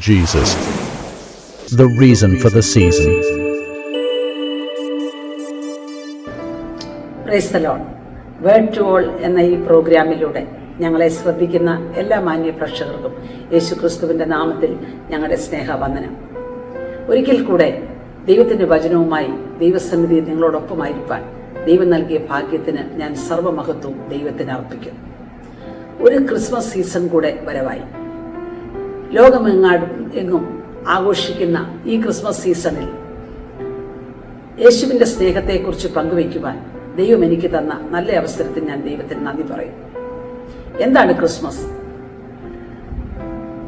Jesus, the reason for the season. Praise the Lord. Word to all എന്ന ഈ പ്രോഗ്രാമിലൂടെ ഞങ്ങളെ ശ്രദ്ധിക്കുന്ന എല്ലാ മാന്യ പ്രേക്ഷകർക്കും യേശുക്രിസ്തുവിൻ്റെ നാമത്തിൽ ഞങ്ങളുടെ സ്നേഹവന്ദനം. ഒരിക്കൽ കൂടെ ദൈവത്തിൻ്റെ വചനവുമായി ദൈവസന്നിധി നിങ്ങളോടൊപ്പമായിരിക്കാൻ ദൈവം നൽകിയ ഭാഗ്യത്തിന് ഞാൻ സർവ്വമഹത്വവും ദൈവത്തിന് അർപ്പിക്കും. ഒരു ക്രിസ്മസ് സീസൺ കൂടെ വരവായി. ലോകമെങ്ങും ആഘോഷിക്കുന്ന ഈ ക്രിസ്മസ് സീസണിൽ യേശുവിൻ്റെ സ്നേഹത്തെക്കുറിച്ച് പങ്കുവയ്ക്കുവാൻ ദൈവം എനിക്ക് തന്ന നല്ല അവസരത്തിൽ ഞാൻ ദൈവത്തിന് നന്ദി പറയും. എന്താണ് ക്രിസ്മസ്?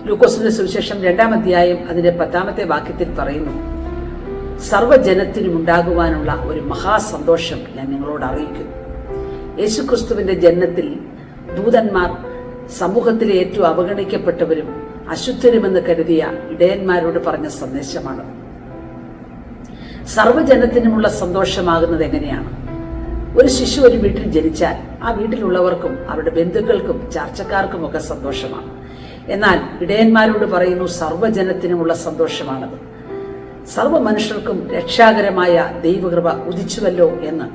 ലൂക്കോസിന്റെ സുവിശേഷം 2-ാം അധ്യായം അതിന്റെ 10-ാമത്തെ വാക്യത്തിൽ പറയുന്നു, സർവ്വജനത്തിനും ഉണ്ടാകുവാനുള്ള ഒരു മഹാസന്തോഷം ഞാൻ നിങ്ങളോട് അറിയിക്കുന്നു. യേശുക്രിസ്തുവിന്റെ ജനനത്തിൽ ദൂതന്മാർ സമൂഹത്തിലെ ഏറ്റവും അവഗണിക്കപ്പെട്ടവരും അശുദ്ധരുമെന്ന് കരുതിയ ഇടയന്മാരോട് പറഞ്ഞ സന്ദേശമാണ്. സർവ്വജനത്തിനുമുള്ള സന്തോഷമാകുന്നത് എങ്ങനെയാണ്? ഒരു ശിശു ഒരു വീട്ടിൽ ജനിച്ചാൽ ആ വീട്ടിലുള്ളവർക്കും അവരുടെ ബന്ധുക്കൾക്കും ചാർച്ചക്കാർക്കും ഒക്കെ സന്തോഷമാണ്. എന്നാൽ ഇടയന്മാരോട് പറയുന്നു, സർവ്വജനത്തിനുമുള്ള സന്തോഷമാണത്. സർവ്വ മനുഷ്യർക്കും രക്ഷാകരമായ ദൈവകൃപ ഉദിച്ചുവല്ലോ എന്ന്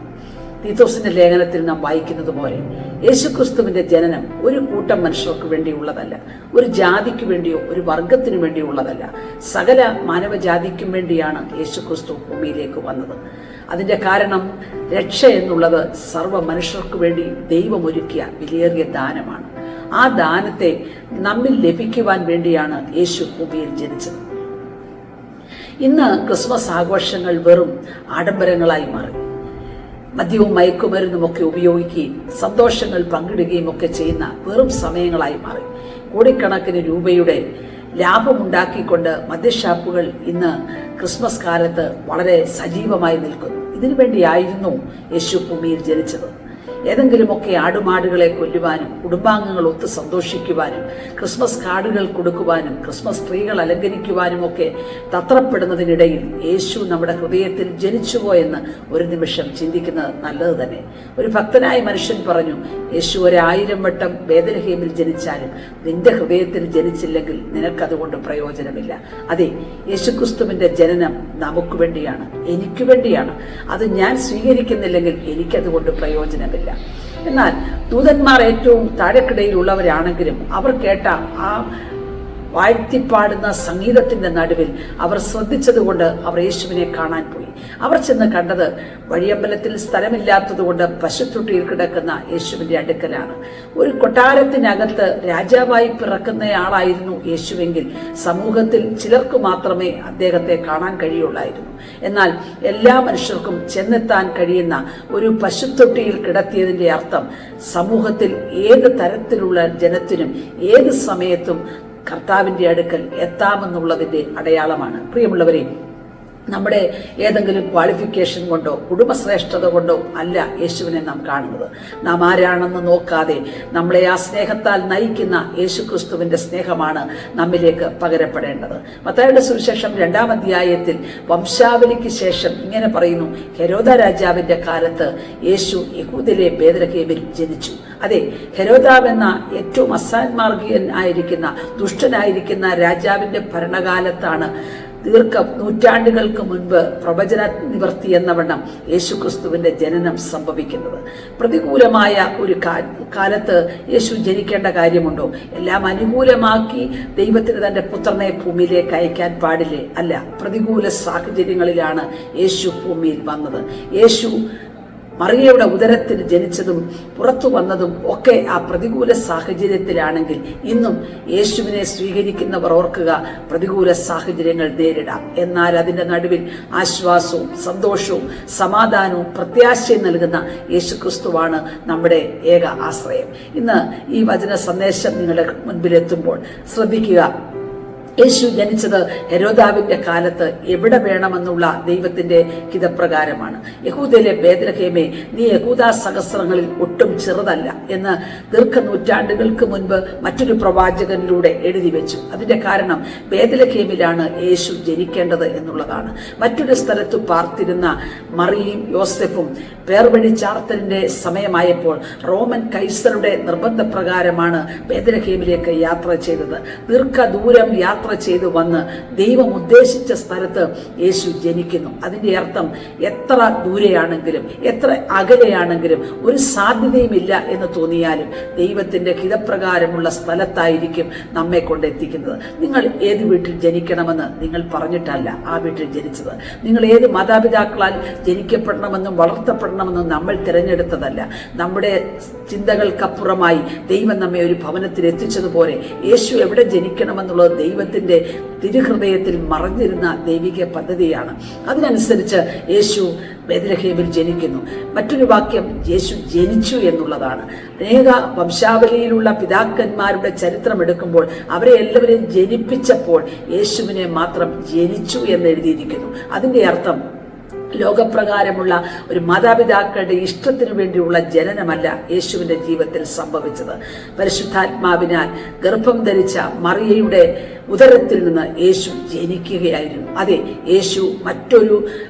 തീത്തോസിന്റെ ലേഖനത്തിൽ നാം വായിക്കുന്നത് പോലെ യേശുക്രിസ്തുവിന്റെ ജനനം ഒരു കൂട്ടം മനുഷ്യർക്ക് വേണ്ടിയുള്ളതല്ല, ഒരു ജാതിക്ക് വേണ്ടിയോ ഒരു വർഗത്തിനു വേണ്ടിയോ ഉള്ളതല്ല. സകല മാനവജാതിക്കും വേണ്ടിയാണ് യേശുക്രിസ്തു ഭൂമിയിലേക്ക് വന്നത്. അതിന്റെ കാരണം രക്ഷ എന്നുള്ളത് സർവ്വ മനുഷ്യർക്ക് വേണ്ടി ദൈവം ഒരുക്കിയ വിലയേറിയ ദാനമാണ്. ആ ദാനത്തെ നമ്മിൽ ലഭിക്കുവാൻ വേണ്ടിയാണ് യേശു ഭൂമിയിൽ ജനിച്ചത്. ഇന്ന് ക്രിസ്മസ് ആഘോഷങ്ങൾ വെറും ആഡംബരങ്ങളായി മാറി. മദ്യവും മയക്കുമരുന്നും ഒക്കെ ഉപയോഗിക്കുകയും സന്തോഷങ്ങൾ പങ്കിടുകയും ഒക്കെ ചെയ്യുന്ന വെറും സമയങ്ങളായി മാറി. കോടിക്കണക്കിന് രൂപയുടെ ലാഭമുണ്ടാക്കിക്കൊണ്ട് മദ്യഷാപ്പുകൾ ഇന്ന് ക്രിസ്മസ് കാലത്ത് വളരെ സജീവമായി നിൽക്കുന്നു. ഇതിനു വേണ്ടിയായിരുന്നു യേശു ഭൂമിയിൽ ജനിച്ചത്. ഏതെങ്കിലുമൊക്കെ ആടുമാടുകളെ കൊല്ലുവാനും കുടുംബാംഗങ്ങൾ ഒത്ത് സന്തോഷിക്കുവാനും ക്രിസ്മസ് കാർഡുകൾ കൊടുക്കുവാനും ക്രിസ്മസ് ട്രീകൾ അലങ്കരിക്കുവാനും ഒക്കെ തത്രപ്പെടുന്നതിനിടയിൽ യേശു നമ്മുടെ ഹൃദയത്തിൽ ജനിച്ചുവോ എന്ന് ഒരു നിമിഷം ചിന്തിക്കുന്നത് നല്ലത് തന്നെ. ഒരു ഭക്തനായ മനുഷ്യൻ പറഞ്ഞു, യേശു 1000 വട്ടം ബേത്ലഹേമിൽ ജനിച്ചാലും നിന്റെ ഹൃദയത്തിൽ ജനിച്ചില്ലെങ്കിൽ നിനക്കതുകൊണ്ട് പ്രയോജനമില്ല. അതെ, യേശുക്രിസ്തുവിന്റെ ജനനം നമുക്ക് വേണ്ടിയാണ്, എനിക്ക് വേണ്ടിയാണ്. അത് ഞാൻ സ്വീകരിക്കുന്നില്ലെങ്കിൽ എനിക്കതുകൊണ്ട് പ്രയോജനമില്ല. എന്നാൽ ദൂതന്മാർ ഏറ്റവും താഴെക്കിടയിലുള്ളവരാണെങ്കിലും അവർ കേട്ട ആ വാഴ്ത്തിപ്പാടുന്ന സംഗീതത്തിന്റെ നടുവിൽ അവർ ശ്രദ്ധിച്ചതുകൊണ്ട് അവർ യേശുവിനെ കാണാൻ പോയി. അവർ ചെന്ന് കണ്ടത് വഴിയമ്പലത്തിൽ സ്ഥലമില്ലാത്തതുകൊണ്ട് പശുത്തൊട്ടിയിൽ കിടക്കുന്ന യേശുവിന്റെ അടുക്കലാണ്. ഒരു കൊട്ടാരത്തിനകത്ത് രാജാവായി പിറക്കുന്നയാളായിരുന്നു യേശുവെങ്കിൽ സമൂഹത്തിൽ ചിലർക്ക് മാത്രമേ അദ്ദേഹത്തെ കാണാൻ കഴിയുള്ളായിരുന്നു. എന്നാൽ എല്ലാ മനുഷ്യർക്കും ചെന്നെത്താൻ കഴിയുന്ന ഒരു പശുത്തൊട്ടിയിൽ കിടത്തിയതിന്റെ അർത്ഥം സമൂഹത്തിൽ ഏത് തരത്തിലുള്ള ജനത്തിനും ഏത് സമയത്തും കർത്താവിന്റെ അടുക്കൽ എത്താമെന്നുള്ളതിന്റെ അടയാളമാണ്. പ്രിയമുള്ളവരെ, നമ്മുടെ ഏതെങ്കിലും ക്വാളിഫിക്കേഷൻ കൊണ്ടോ കുടുംബശ്രേഷ്ഠത കൊണ്ടോ അല്ല യേശുവിനെ നാം കാണുന്നത്. നാം ആരാണെന്ന് നോക്കാതെ നമ്മളെ ആ സ്നേഹത്താൽ നയിക്കുന്ന യേശുക്രിസ്തുവിന്റെ സ്നേഹമാണ് നമ്മിലേക്ക് പകരപ്പെടേണ്ടത്. മത്തായിയുടെ സുവിശേഷം 2-ാം അധ്യായത്തിൽ വംശാവലിക്ക് ശേഷം ഇങ്ങനെ പറയുന്നു, ഹെരോദ രാജാവിന്റെ കാലത്ത് യേശു യഹൂദിലെ ബേത്ലഹേമിൽ ജനിച്ചു. അതെ, ഹെരോദാവെന്ന ഏറ്റവും അസാന്മാർഗീയൻ ആയിരിക്കുന്ന ദുഷ്ടനായിരിക്കുന്ന രാജാവിന്റെ ഭരണകാലത്താണ് നൂറ്റാണ്ടുകൾക്ക് മുൻപ് പ്രവചന നിവർത്തി എന്ന വണ്ണം യേശുക്രിസ്തുവിന്റെ ജനനം സംഭവിക്കുന്നത്. പ്രതികൂലമായ ഒരു കാലത്ത് യേശു ജനിക്കേണ്ട കാര്യമുണ്ടോ? എല്ലാം അനുകൂലമാക്കി ദൈവത്തിന് തന്റെ പുത്രനെ ഭൂമിയിലേക്ക് അയക്കാൻ പാടില്ലേ? അല്ല, പ്രതികൂല സാഹചര്യങ്ങളിലാണ് യേശു ഭൂമിയിൽ വന്നത്. യേശു മറിയയുടെ ഉദരത്തിൽ ജനിച്ചതും പുറത്തു വന്നതും ഒക്കെ ആ പ്രതികൂല സാഹചര്യത്തിലാണെങ്കിൽ ഇന്നും യേശുവിനെ സ്വീകരിക്കുന്നവർ ഓർക്കുക, പ്രതികൂല സാഹചര്യങ്ങൾ നേരിടാം. എന്നാൽ അതിന്റെ നടുവിൽ ആശ്വാസവും സന്തോഷവും സമാധാനവും പ്രത്യാശയും നൽകുന്ന യേശുക്രിസ്തുവാണ് നമ്മുടെ ഏക ആശ്രയം. ഇന്ന് ഈ വചന സന്ദേശം നിങ്ങളുടെ മുൻപിലെത്തുമ്പോൾ ശ്രദ്ധിക്കുക, യേശു ജനിച്ചത് ഹെരോദാവിന്റെ കാലത്ത് എവിടെ വേണമെന്നുള്ള ദൈവത്തിന്റെ ഹിതപ്രകാരമാണ്. യഹൂദയിലെ ബേത്ലഹേമേ, നീ യഹൂദാ സഹസ്രങ്ങളിൽ ഒട്ടും ചെറുതല്ല എന്ന് ദീർഘനൂറ്റാണ്ടുകൾക്ക് മുൻപ് മറ്റൊരു പ്രവാചകനിലൂടെ എഴുതി വെച്ചു. അതിന്റെ കാരണം ബേത്ലഹേമിലാണ് യേശു ജനിക്കേണ്ടത് എന്നുള്ളതാണ്. മറ്റൊരു സ്ഥലത്ത് പാർത്തിരുന്ന മറിയയും യോസെഫും പേർവഴി ചാർത്തലിന്റെ സമയമായപ്പോൾ റോമൻ കൈസറുടെ നിർബന്ധപ്രകാരമാണ് ബേത്ലഹേമിലേക്ക് യാത്ര ചെയ്തത്. ദീർഘദൂരം യാത്ര യാത്ര ചെയ്ത് വന്ന് ദൈവം ഉദ്ദേശിച്ച സ്ഥലത്ത് യേശു ജനിക്കുന്നു. അതിൻ്റെ അർത്ഥം എത്ര ദൂരെയാണെങ്കിലും എത്ര അകലെയാണെങ്കിലും ഒരു സാധ്യതയുമില്ല എന്ന് തോന്നിയാലും ദൈവത്തിൻ്റെ ഹിതപ്രകാരമുള്ള സ്ഥലത്തായിരിക്കും നമ്മെ കൊണ്ടെത്തിക്കുന്നത്. നിങ്ങൾ ഏത് വീട്ടിൽ ജനിക്കണമെന്ന് നിങ്ങൾ പറഞ്ഞിട്ടല്ല ആ വീട്ടിൽ ജനിച്ചത്. നിങ്ങൾ ഏത് മാതാപിതാക്കളാൽ ജനിക്കപ്പെടണമെന്നും വളർത്തപ്പെടണമെന്നും നമ്മൾ തിരഞ്ഞെടുത്തതല്ല. നമ്മുടെ ചിന്തകൾക്കപ്പുറമായി ദൈവം നമ്മെ ഒരു ഭവനത്തിൽ എത്തിച്ചതുപോലെ യേശു എവിടെ ജനിക്കണമെന്നുള്ളത് ദൈവത്തിൻ്റെ തിരുഹൃദയത്തിൽ മറഞ്ഞിരുന്ന ദൈവിക പദ്ധതിയാണ്. അതിനനുസരിച്ച് യേശു ബേത്ലഹേമിൽ ജനിക്കുന്നു. മറ്റൊരു വാക്യം യേശു ജനിച്ചു എന്നുള്ളതാണ്. അനേക വംശാവലിയിലുള്ള പിതാക്കന്മാരുടെ ചരിത്രം എടുക്കുമ്പോൾ അവരെ എല്ലാവരെയും ജനിപ്പിച്ചപ്പോൾ യേശുവിനെ മാത്രം ജനിച്ചു എന്ന് എഴുതിയിരിക്കുന്നു. അതിൻ്റെ അർത്ഥം ലോകപ്രകാരമുള്ള ഒരു മാതാപിതാക്കളുടെ ഇഷ്ടത്തിനു വേണ്ടിയുള്ള ജനനമല്ല യേശുവിൻ്റെ ജീവിതത്തിൽ സംഭവിച്ചത്. പരിശുദ്ധാത്മാവിനാൽ ഗർഭം ധരിച്ച മറിയയുടെ ഉദരത്തിൽ നിന്ന് യേശു ജനിക്കുകയായിരുന്നു. അതെ, യേശു മറ്റൊരു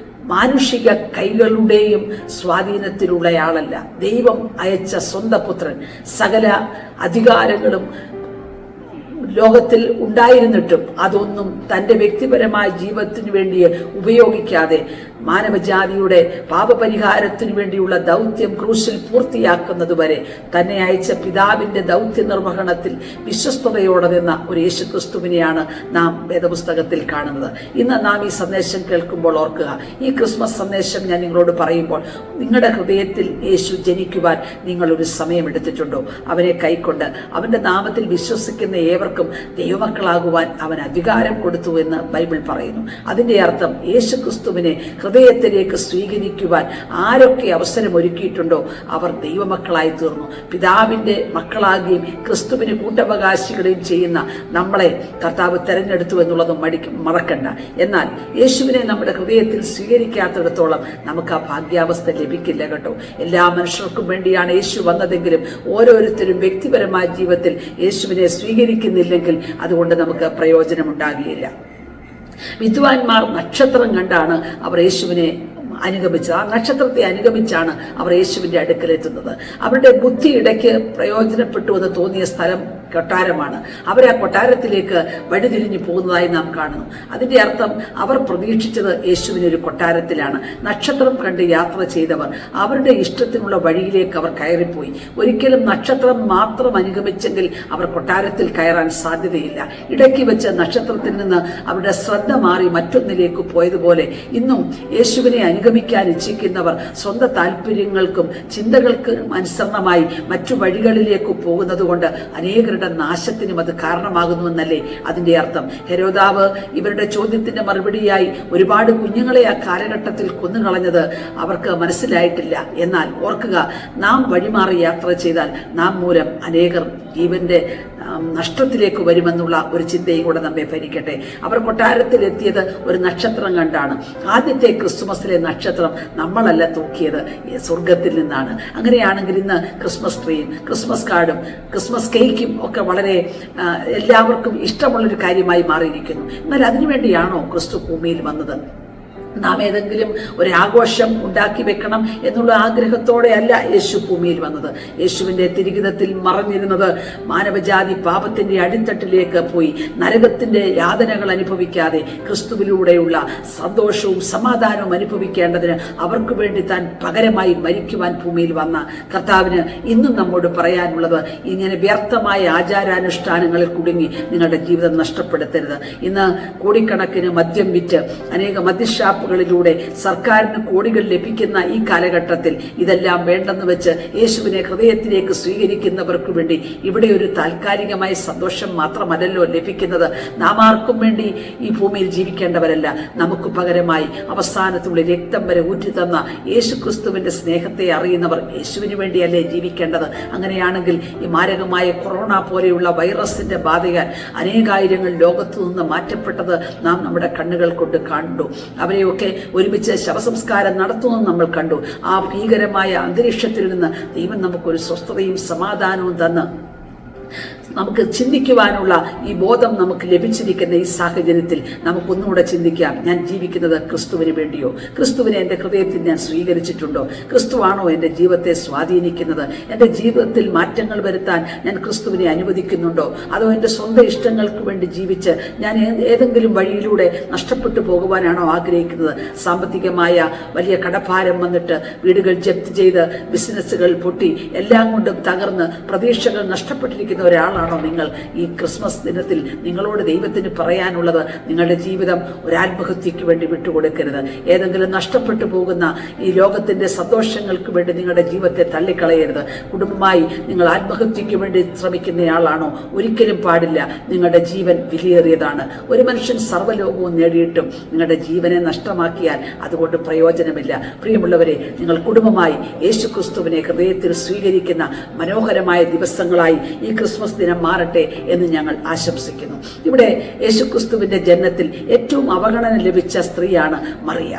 മാനുഷിക കൈകളുടെയും സ്വാധീനത്തിലുള്ളയാളല്ല. ദൈവം അയച്ച സ്വന്തം പുത്രൻ. സകല അധികാരങ്ങളും ലോകത്തിൽ ഉണ്ടായിരുന്നിട്ടും അതൊന്നും തൻ്റെ വ്യക്തിപരമായ ജീവിതത്തിന് വേണ്ടി ഉപയോഗിക്കാതെ മാനവജാതിയുടെ പാപപരിഹാരത്തിനു വേണ്ടിയുള്ള ദൗത്യം ക്രൂശിൽ പൂർത്തിയാക്കുന്നതുവരെ തന്നെ അയച്ച പിതാവിൻ്റെ ദൗത്യ നിർവഹണത്തിൽ വിശ്വസ്തയോടെ നിന്ന ഒരു യേശുക്രിസ്തുവിനെയാണ് നാം വേദപുസ്തകത്തിൽ കാണുന്നത്. ഇന്ന് നാം ഈ സന്ദേശം കേൾക്കുമ്പോൾ ഓർക്കുക, ഈ ക്രിസ്മസ് സന്ദേശം ഞാൻ നിങ്ങളോട് പറയുമ്പോൾ നിങ്ങളുടെ ഹൃദയത്തിൽ യേശു ജനിക്കുവാൻ നിങ്ങളൊരു സമയമെടുത്തിട്ടുണ്ടോ? അവനെ കൈക്കൊണ്ട് അവൻ്റെ നാമത്തിൽ വിശ്വസിക്കുന്ന ഏവർക്കും ദൈവമക്കളാകുവാൻ അവൻ അധികാരം കൊടുത്തു എന്ന് ബൈബിൾ പറയുന്നു. അതിൻ്റെ അർത്ഥം യേശുക്രിസ്തുവിനെ ഹൃദയത്തിലേക്ക് സ്വീകരിക്കുവാൻ ആരൊക്കെ അവസരം ഒരുക്കിയിട്ടുണ്ടോ അവർ ദൈവമക്കളായി തീർന്നു. പിതാവിൻ്റെ മക്കളാകുകയും ക്രിസ്തുവിന് കൂട്ടവകാശികളെയും ചെയ്യുന്ന നമ്മളെ കർത്താവ് തെരഞ്ഞെടുത്തു എന്നുള്ളത് മറക്കണ്ട. എന്നാൽ യേശുവിനെ നമ്മുടെ ഹൃദയത്തിൽ സ്വീകരിക്കാത്തിടത്തോളം നമുക്ക് ആ ഭാഗ്യാവസ്ഥ ലഭിക്കില്ല കേട്ടോ. എല്ലാ മനുഷ്യർക്കും വേണ്ടിയാണ് യേശു വന്നതെങ്കിലും ഓരോരുത്തരും വ്യക്തിപരമായ ജീവിതത്തിൽ യേശുവിനെ സ്വീകരിക്കുന്നില്ലെങ്കിൽ അതുകൊണ്ട് നമുക്ക് പ്രയോജനമുണ്ടാകുകയില്ല. വിദ്വാൻമാർ നക്ഷത്രം കണ്ടാണ് അവർ യേശുവിനെ അനുഗമിച്ചത്. ആ നക്ഷത്രത്തെ അനുഗമിച്ചാണ് അവർ യേശുവിൻ്റെ അടുക്കലെത്തുന്നത്. അവരുടെ ബുദ്ധി ഇടയ്ക്ക് പ്രയോജനപ്പെട്ടു എന്ന് തോന്നിയ സ്ഥലം കൊട്ടാരമാണ്. അവർ ആ കൊട്ടാരത്തിലേക്ക് വഴിതിരിഞ്ഞു പോകുന്നതായി നാം കാണുന്നു. അതിൻ്റെ അർത്ഥം അവർ പ്രതീക്ഷിച്ചത് യേശുവിനെ ഒരു കൊട്ടാരത്തിലാണ്. നക്ഷത്രം കണ്ട് യാത്ര ചെയ്തവർ അവരുടെ ഇഷ്ടത്തിനുള്ള വഴിയിലേക്ക് അവർ കയറിപ്പോയി. ഒരിക്കലും നക്ഷത്രം മാത്രം അനുഗമിച്ചെങ്കിൽ അവർ കൊട്ടാരത്തിൽ കയറാൻ സാധ്യതയില്ല. ഇടയ്ക്ക് വെച്ച് നക്ഷത്രത്തിൽ നിന്ന് അവരുടെ ശ്രദ്ധ മാറി മറ്റൊന്നിലേക്ക് പോയതുപോലെ ഇന്നും യേശുവിനെ അനുഗമിക്കാൻ ഇച്ഛിക്കുന്നവർ സ്വന്തം താല്പര്യങ്ങൾക്കും ചിന്തകൾക്കും അനുസരണമായി മറ്റു വഴികളിലേക്ക് പോകുന്നത് കൊണ്ട് അനേകരുടെ നാശത്തിനും അത് കാരണമാകുന്നുവെന്നല്ലേ അതിൻ്റെ അർത്ഥം. ഹെരോദാവ് ഇവരുടെ ചോദ്യത്തിന്റെ മറുപടിയായി ഒരുപാട് കുഞ്ഞുങ്ങളെ ആ കാലഘട്ടത്തിൽ കൊന്നുകളഞ്ഞത് അവർക്ക് മനസ്സിലായിട്ടില്ല. എന്നാൽ ഓർക്കുക, നാം വഴിമാറി യാത്ര ചെയ്താൽ നാം മൂലം അനേകർ ജീവന്റെ നഷ്ടത്തിലേക്ക് വരുമെന്നുള്ള ഒരു ചിന്തയും കൂടെ നമ്മെ ഭരിക്കട്ടെ. അവർ കൊട്ടാരത്തിലെത്തിയത് ഒരു നക്ഷത്രം കണ്ടാണ്. ആദ്യത്തെ ക്രിസ്തുമസിലെ നക്ഷത്രം നമ്മളല്ല തൂക്കിയത്, സ്വർഗത്തിൽ നിന്നാണ്. അങ്ങനെയാണെങ്കിൽ ഇന്ന് ക്രിസ്മസ് ട്രീയും ക്രിസ്മസ് കാർഡും ക്രിസ്മസ് കേക്കും ഒക്കെ വളരെ എല്ലാവർക്കും ഇഷ്ടമുള്ളൊരു കാര്യമായി മാറിയിരിക്കുന്നു. എന്നാൽ അതിനുവേണ്ടിയാണോ ക്രിസ്തു ഭൂമിയിൽ വന്നത്? നാം ഏതെങ്കിലും ഒരാഘോഷം ഉണ്ടാക്കി വെക്കണം എന്നുള്ള ആഗ്രഹത്തോടെ അല്ല യേശു ഭൂമിയിൽ വന്നത്. യേശുവിൻ്റെ തിരുഹിതത്തിൽ മറഞ്ഞിരുന്നത് മാനവജാതി പാപത്തിൻ്റെ അടിത്തട്ടിലേക്ക് പോയി നരകത്തിൻ്റെ യാതനകൾ അനുഭവിക്കാതെ ക്രിസ്തുവിലൂടെയുള്ള സന്തോഷവും സമാധാനവും അനുഭവിക്കേണ്ടതിന് അവർക്ക് വേണ്ടി താൻ പകരമായി മരിക്കുവാൻ ഭൂമിയിൽ വന്ന കർത്താവിന് ഇന്നും നമ്മോട് പറയാനുള്ളത്, ഇങ്ങനെ വ്യർത്ഥമായ ആചാരാനുഷ്ഠാനങ്ങളിൽ കുടുങ്ങി നിങ്ങളുടെ ജീവിതം നഷ്ടപ്പെടുത്തരുത്. ഇന്ന് കോടിക്കണക്കിന് മദ്യം വിറ്റ് അനേക മദ്യഷാപ്പ് ിലൂടെ സർക്കാരിന് കോടികൾ ലഭിക്കുന്ന ഈ കാലഘട്ടത്തിൽ ഇതെല്ലാം വേണ്ടെന്ന് വെച്ച് യേശുവിനെ ഹൃദയത്തിലേക്ക് സ്വീകരിക്കുന്നവർക്ക് വേണ്ടി ഇവിടെ ഒരു താൽക്കാലികമായ സന്തോഷം മാത്രമല്ലല്ലോ ലഭിക്കുന്നത്. നാം ആർക്കും വേണ്ടി ഈ ഭൂമിയിൽ ജീവിക്കേണ്ടവരല്ല. നമുക്ക് പകരമായി അവസാനത്തുള്ള രക്തം വരെ ഊറ്റിത്തന്ന യേശുക്രിസ്തുവിന്റെ സ്നേഹത്തെ അറിയുന്നവർ യേശുവിന് വേണ്ടിയല്ലേ ജീവിക്കേണ്ടത്? അങ്ങനെയാണെങ്കിൽ ഈ മാരകമായ കൊറോണ പോലെയുള്ള വൈറസിന്റെ ബാധയാൽ അനേകായിരങ്ങൾ ലോകത്തു നിന്ന് മാറ്റപ്പെട്ടത് നാം നമ്മുടെ കണ്ണുകൾ കൊണ്ട് കണ്ടു. അവരെയൊക്കെ ഒരുമിച്ച് ശവസംസ്കാരം നടത്തുമെന്ന് നമ്മൾ കണ്ടു. ആ ഭീകരമായ അന്തരീക്ഷത്തിൽ നിന്ന് ദൈവം നമുക്കൊരു സ്വസ്ഥതയും സമാധാനവും തന്ന് നമുക്ക് ചിന്തിക്കുവാനുള്ള ഈ ബോധം നമുക്ക് ലഭിച്ചിരിക്കുന്ന ഈ സാഹചര്യത്തിൽ നമുക്കൊന്നുകൂടെ ചിന്തിക്കാം, ഞാൻ ജീവിക്കുന്നത് ക്രിസ്തുവിന് വേണ്ടിയോ? ക്രിസ്തുവിനെ എൻ്റെ ഹൃദയത്തിൽ ഞാൻ സ്വീകരിച്ചിട്ടുണ്ടോ? ക്രിസ്തുവാണോ എൻ്റെ ജീവിതത്തെ സ്വാധീനിക്കുന്നത്? എൻ്റെ ജീവിതത്തിൽ മാറ്റങ്ങൾ വരുത്താൻ ഞാൻ ക്രിസ്തുവിനെ അനുവദിക്കുന്നുണ്ടോ? അതോ എൻ്റെ സ്വന്തം ഇഷ്ടങ്ങൾക്ക് വേണ്ടി ജീവിച്ച് ഞാൻ ഏതെങ്കിലും വഴിയിലൂടെ നഷ്ടപ്പെട്ടു പോകുവാനാണോ ആഗ്രഹിക്കുന്നത്? സാമ്പത്തികമായ വലിയ കടഭാരം വന്നിട്ട് വീടുകൾ ജപ്തി ചെയ്ത് ബിസിനസ്സുകൾ പൊട്ടി എല്ലാം കൊണ്ടും തകർന്ന് പ്രതീക്ഷകൾ നഷ്ടപ്പെട്ടിരിക്കുന്ന ഒരാളാണോ നിങ്ങൾ? ഈ ക്രിസ്മസ് ദിനത്തിൽ നിങ്ങളോട് ദൈവത്തിന് പറയാനുള്ളത്, നിങ്ങളുടെ ജീവിതം ഒരു ആത്മഹത്യക്ക് വേണ്ടി വിട്ടുകൊടുക്കരുത്. ഏതെങ്കിലും നഷ്ടപ്പെട്ടു പോകുന്ന ഈ ലോകത്തിന്റെ സന്തോഷങ്ങൾക്ക് വേണ്ടി നിങ്ങളുടെ ജീവിതത്തെ തള്ളിക്കളയരുത്. കുടുംബമായി നിങ്ങൾ ആത്മഹത്യക്ക് വേണ്ടി ശ്രമിക്കുന്നയാളാണോ? ഒരിക്കലും പാടില്ല. നിങ്ങളുടെ ജീവൻ വിലയേറിയതാണ്. ഒരു മനുഷ്യൻ സർവ്വലോകവും നേടിയിട്ടും നിങ്ങളുടെ ജീവനെ നഷ്ടമാക്കിയാൽ അതുകൊണ്ട് പ്രയോജനമില്ല. പ്രിയമുള്ളവരെ, നിങ്ങൾ കുടുംബമായി യേശുക്രിസ്തുവിനെ ഹൃദയത്തിൽ സ്വീകരിക്കുന്ന മനോഹരമായ ദിവസങ്ങളായി ഈ ക്രിസ്മസ് ദിനം മാറട്ടെ എന്ന് ഞങ്ങൾ ആശംസിക്കുന്നു. ഇവിടെ യേശുക്രിസ്തുവിന്റെ ജനനത്തിൽ ഏറ്റവും അവഗണന ലഭിച്ച സ്ത്രീയാണ് മറിയ.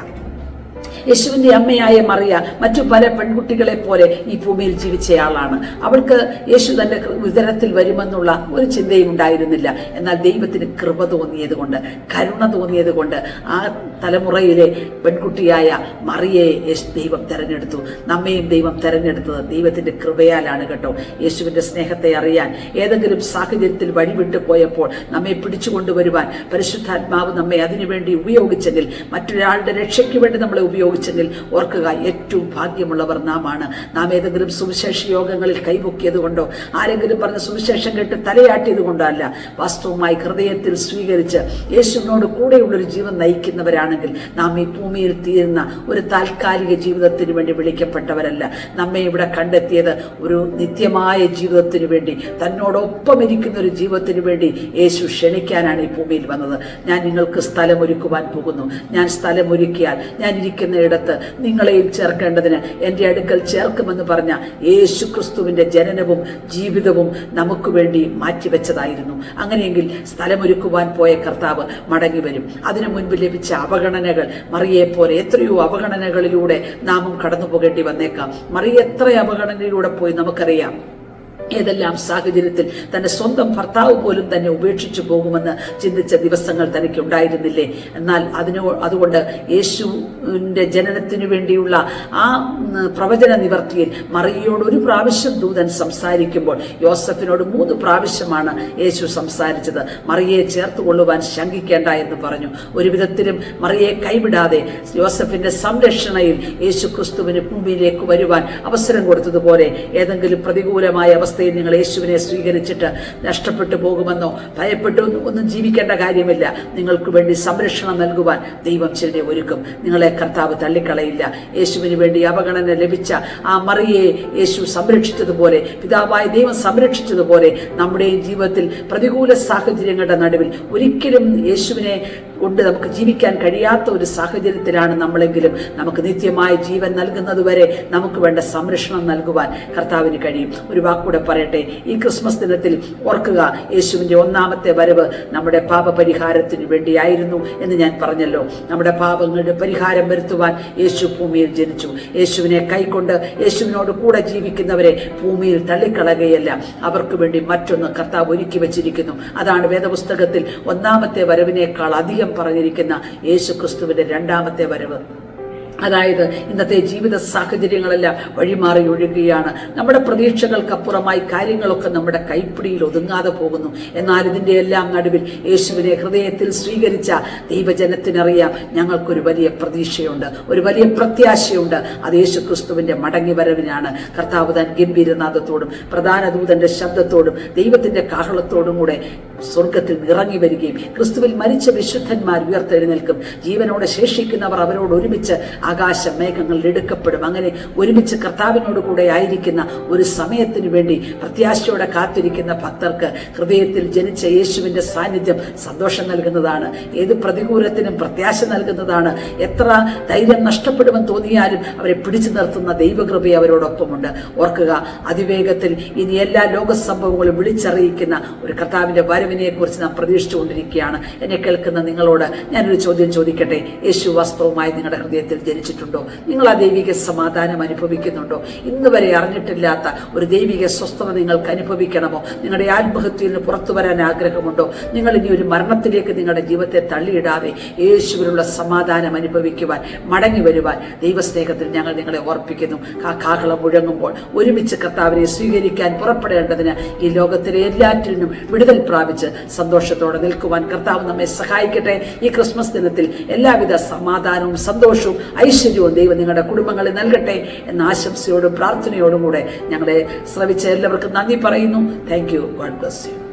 യേശുവിന്റെ അമ്മയായ മറിയ മറ്റു പല പെൺകുട്ടികളെ പോലെ ഈ ഭൂമിയിൽ ജീവിച്ചയാളാണ്. അവൾക്ക് യേശു തന്റെ ഉദരത്തിൽ വരുമെന്നുള്ള ഒരു ചിന്തയും ഉണ്ടായിരുന്നില്ല. എന്നാൽ ദൈവത്തിന് കൃപ തോന്നിയതുകൊണ്ട്, കരുണ തോന്നിയതുകൊണ്ട് ആ തലമുറയിലെ പെൺകുട്ടിയായ മറിയയെ ദൈവം തെരഞ്ഞെടുത്തു. നമ്മയും ദൈവം തെരഞ്ഞെടുത്തത് ദൈവത്തിന്റെ കൃപയാലാണ് കേട്ടോ. യേശുവിന്റെ സ്നേഹത്തെ അറിയാൻ ഏതെങ്കിലും സാഹചര്യത്തിൽ വഴിവിട്ടു പോയപ്പോൾ നമ്മെ പിടിച്ചുകൊണ്ടുവരുവാൻ പരിശുദ്ധാത്മാവ് നമ്മെ അതിനുവേണ്ടി ഉപയോഗിച്ചെങ്കിൽ, മറ്റൊരാളുടെ രക്ഷയ്ക്ക് വേണ്ടി നമ്മളെ ഉപയോഗിച്ചെങ്കിൽ ഓർക്കുക, ഏറ്റവും ഭാഗ്യമുള്ളവർ നാമാണ്. നാം ഏതെങ്കിലും സുവിശേഷ യോഗങ്ങളിൽ കൈപൊക്കിയത് കൊണ്ടോ ആരെങ്കിലും പറഞ്ഞ സുവിശേഷം കേട്ട് തലയാട്ടിയത് കൊണ്ടോ അല്ല. വാസ്തവമായി ഹൃദയത്തിൽ സ്വീകരിച്ച് യേശുവിനോട് കൂടെയുള്ളൊരു ജീവൻ നയിക്കുന്നവരാണെങ്കിൽ നാം ഈ ഭൂമിയിൽ തീരുന്ന ഒരു താൽക്കാലിക ജീവിതത്തിന് വേണ്ടി വിളിക്കപ്പെട്ടവരല്ല. നമ്മെ ഇവിടെ കണ്ടെത്തിയത് ഒരു നിത്യമായ ജീവിതത്തിന് വേണ്ടി, തന്നോടൊപ്പം ഇരിക്കുന്ന ഒരു ജീവിതത്തിന് വേണ്ടി യേശു ക്ഷണിക്കാനാണ് ഈ ഭൂമിയിൽ വന്നത്. ഞാൻ നിങ്ങൾക്ക് സ്ഥലമൊരുക്കുവാൻ പോകുന്നു. ഞാൻ സ്ഥലമൊരുക്കിയാൽ ഞാൻ ഇരിക്കുന്ന ഇടത്ത് നിങ്ങളെയും ചേർക്കേണ്ടതിന് എൻ്റെ അടുക്കൽ ചേർക്കുമെന്ന് പറഞ്ഞ യേശു ക്രിസ്തുവിന്റെ ജനനവും ജീവിതവും നമുക്ക് വേണ്ടി മാറ്റിവെച്ചതായിരുന്നു. അങ്ങനെയെങ്കിൽ സ്ഥലമൊരുക്കുവാൻ പോയ കർത്താവ് മടങ്ങി വരും. അതിനു മുൻപ് ലഭിച്ച അവഗണനകൾ, മറിയെ പോലെ എത്രയോ അവഗണനകളിലൂടെ നാമും കടന്നു പോകേണ്ടി വന്നേക്കാം. മറിയ എത്ര അവഗണനയിലൂടെ പോയി നമുക്കറിയാം. ഏതെല്ലാം സാഹചര്യത്തിൽ തന്റെ സ്വന്തം ഭർത്താവ് പോലും തന്നെ ഉപേക്ഷിച്ചു പോകുമെന്ന് ചിന്തിച്ച ദിവസങ്ങൾ തനിക്ക് ഉണ്ടായിരുന്നില്ലേ? എന്നാൽ അതുകൊണ്ട് യേശുവിന്റെ ജനനത്തിനു വേണ്ടിയുള്ള ആ പ്രവചന നിവർത്തിയിൽ മറിയയോട് ഒരു പ്രാവശ്യം ദൂതൻ സംസാരിക്കുമ്പോൾ യോസഫിനോട് 3 പ്രാവശ്യമാണ് യേശു സംസാരിച്ചത്. മറിയയെ ചേർത്തുകൊള്ളുവാൻ ശങ്കിക്കേണ്ട എന്ന് പറഞ്ഞു. ഒരു വിധത്തിലും മറിയയെ കൈവിടാതെ യോസഫിന്റെ സംരക്ഷണയിൽ യേശു ക്രിസ്തുവിന് ഭൂമിയിലേക്ക് വരുവാൻ അവസരം കൊടുത്തതുപോലെ ഏതെങ്കിലും പ്രതികൂലമായ അവസ്ഥ നിങ്ങൾ യേശുവിനെ സ്വീകരിച്ചിട്ട് നഷ്ടപ്പെട്ടു പോകുമെന്നോ ഭയപ്പെട്ടു ഒന്നും ജീവിക്കേണ്ട കാര്യമില്ല. നിങ്ങൾക്ക് വേണ്ടി സംരക്ഷണം നൽകുവാൻ ദൈവം ചിലരെ ഒരുക്കും. നിങ്ങളെ കർത്താവ് തള്ളിക്കളയില്ല. യേശുവിന് വേണ്ടി അവഗണന ലഭിച്ച ആ മറിയയെ യേശു സംരക്ഷിച്ചതുപോലെ, പിതാവായ ദൈവം സംരക്ഷിച്ചതുപോലെ നമ്മുടെയും ജീവിതത്തിൽ പ്രതികൂല സാഹചര്യങ്ങളുടെ നടുവിൽ ഒരിക്കലും യേശുവിനെ കൊണ്ട് നമുക്ക് ജീവിക്കാൻ കഴിയാത്ത ഒരു സാഹചര്യത്തിലാണ് നമ്മളെങ്കിലും നമുക്ക് നിത്യമായ ജീവൻ നൽകുന്നതുവരെ നമുക്ക് വേണ്ട സംരക്ഷണം നൽകുവാൻ കർത്താവിന് കഴിയും. ഒരു വാക്കൂടെ പറയട്ടെ, ഈ ക്രിസ്മസ് ദിനത്തിൽ ഓർക്കുക, യേശുവിന്റെ ഒന്നാമത്തെ വരവ് നമ്മുടെ പാപപരിഹാരത്തിന് വേണ്ടിയായിരുന്നു എന്ന് ഞാൻ പറഞ്ഞല്ലോ. നമ്മുടെ പാപങ്ങളുടെ പരിഹാരം വരുത്തുവാൻ യേശു ഭൂമിയിൽ ജനിച്ചു. യേശുവിനെ കൈക്കൊണ്ട് യേശുവിനോട് കൂടെ ജീവിക്കുന്നവരെ ഭൂമിയിൽ തള്ളിക്കളയുകയല്ല, അവർക്ക് വേണ്ടി മറ്റൊന്ന് കർത്താവ് ഒരുക്കി വെച്ചിരിക്കുന്നു. അതാണ് വേദപുസ്തകത്തിൽ ഒന്നാമത്തെ വരവിനേക്കാൾ അധികം പറഞ്ഞിരിക്കുന്ന യേശു ക്രിസ്തുവിന്റെ രണ്ടാമത്തെ വരവ്. അതായത് ഇന്നത്തെ ജീവിത സാഹചര്യങ്ങളെല്ലാം വഴിമാറി ഒഴുകുകയാണ്. നമ്മുടെ പ്രതീക്ഷകൾക്കപ്പുറമായി കാര്യങ്ങളൊക്കെ നമ്മുടെ കൈപ്പിടിയിൽ ഒതുങ്ങാതെ പോകുന്നു. എന്നാൽ ഇതിന്റെ എല്ലാം നടുവിൽ യേശുവിനെ ഹൃദയത്തിൽ സ്വീകരിച്ച ദൈവജനത്തിനറിയാം, ഞങ്ങൾക്കൊരു വലിയ പ്രതീക്ഷയുണ്ട്, ഒരു വലിയ പ്രത്യാശയുണ്ട്. അത് യേശു ക്രിസ്തുവിന്റെ മടങ്ങി വരവിനാണ്. കർത്താവ് താൻ ഗംഭീരനാദത്തോടും പ്രധാന ദൂതന്റെ ശബ്ദത്തോടും ദൈവത്തിന്റെ കാഹളത്തോടും കൂടെ സ്വർഗത്തിൽ ഇറങ്ങി വരികയും ക്രിസ്തുവിൽ മരിച്ച വിശുദ്ധന്മാർ ഉയർത്തെഴുന്നേൽക്കും. ജീവനോടെ ശേഷിക്കുന്നവർ അവരോട് ഒരുമിച്ച് ആകാശ മേഘങ്ങളിൽ എടുക്കപ്പെടും. അങ്ങനെ ഒരുമിച്ച് കർത്താവിനോട് കൂടെ ആയിരിക്കുന്ന ഒരു സമയത്തിനു വേണ്ടി പ്രത്യാശയോടെ കാത്തിരിക്കുന്ന ഭക്തർക്ക് ഹൃദയത്തിൽ ജനിച്ച യേശുവിന്റെ സാന്നിധ്യം സന്തോഷം നൽകുന്നതാണ്. ഏത് പ്രതികൂലത്തിനും പ്രത്യാശ നൽകുന്നതാണ്. എത്ര ധൈര്യം നഷ്ടപ്പെടുമെന്ന് തോന്നിയാലും അവരെ പിടിച്ചു നിർത്തുന്ന ദൈവകൃപ അവരോടൊപ്പമുണ്ട്. ഓർക്കുക, അതിവേഗത്തിൽ ഇനി എല്ലാ ലോക സംഭവങ്ങളും വിളിച്ചറിയിക്കുന്ന ഒരു കർത്താവിന്റെ വരവിനെ കുറിച്ച് നാം പ്രതീക്ഷിച്ചുകൊണ്ടിരിക്കുകയാണ്. എന്നെ കേൾക്കുന്ന നിങ്ങളോട് ഞാനൊരു ചോദ്യം ചോദിക്കട്ടെ. യേശു വാസ്തവമായി നിങ്ങളുടെ ഹൃദയത്തിൽ ജനിച്ചു ജനിച്ചിട്ടുണ്ടോ? നിങ്ങൾ ആ ദൈവിക സമാധാനം അനുഭവിക്കുന്നുണ്ടോ? ഇന്ന് വരെ അറിഞ്ഞിട്ടില്ലാത്ത ഒരു ദൈവിക സ്വസ്ഥത നിങ്ങൾക്ക് അനുഭവിക്കണമോ? നിങ്ങളുടെ ആത്മഹത്യയിൽ നിന്ന് പുറത്തു വരാൻ ആഗ്രഹമുണ്ടോ? നിങ്ങൾ ഇനി ഒരു മരണത്തിലേക്ക് നിങ്ങളുടെ ജീവിതത്തെ തള്ളിയിടാതെ യേശുവിനുള്ള സമാധാനം അനുഭവിക്കുവാൻ, മടങ്ങി വരുവാൻ ദൈവസ്നേഹത്തിൽ ഞങ്ങൾ നിങ്ങളെ ഓർപ്പിക്കുന്നു. കാഹളം മുഴങ്ങുമ്പോൾ ഒരുമിച്ച് കർത്താവിനെ സ്വീകരിക്കാൻ പുറപ്പെടേണ്ടതിന് ഈ ലോകത്തിലെ എല്ലാറ്റിൽ നിന്നും വിടുതൽ പ്രാപിച്ച് സന്തോഷത്തോടെ നിൽക്കുവാൻ കർത്താവ് നമ്മെ സഹായിക്കട്ടെ. ഈ ക്രിസ്മസ് ദിനത്തിൽ എല്ലാവിധ സമാധാനവും സന്തോഷവും ഐശ്വര്യവും ദൈവം നിങ്ങളുടെ കുടുംബങ്ങളിൽ നൽകട്ടെ എന്ന ആശംസയോടും പ്രാർത്ഥനയോടും കൂടെ ഞങ്ങളെ ശ്രവിച്ച എല്ലാവർക്കും നന്ദി പറയുന്നു. Thank you. God bless you.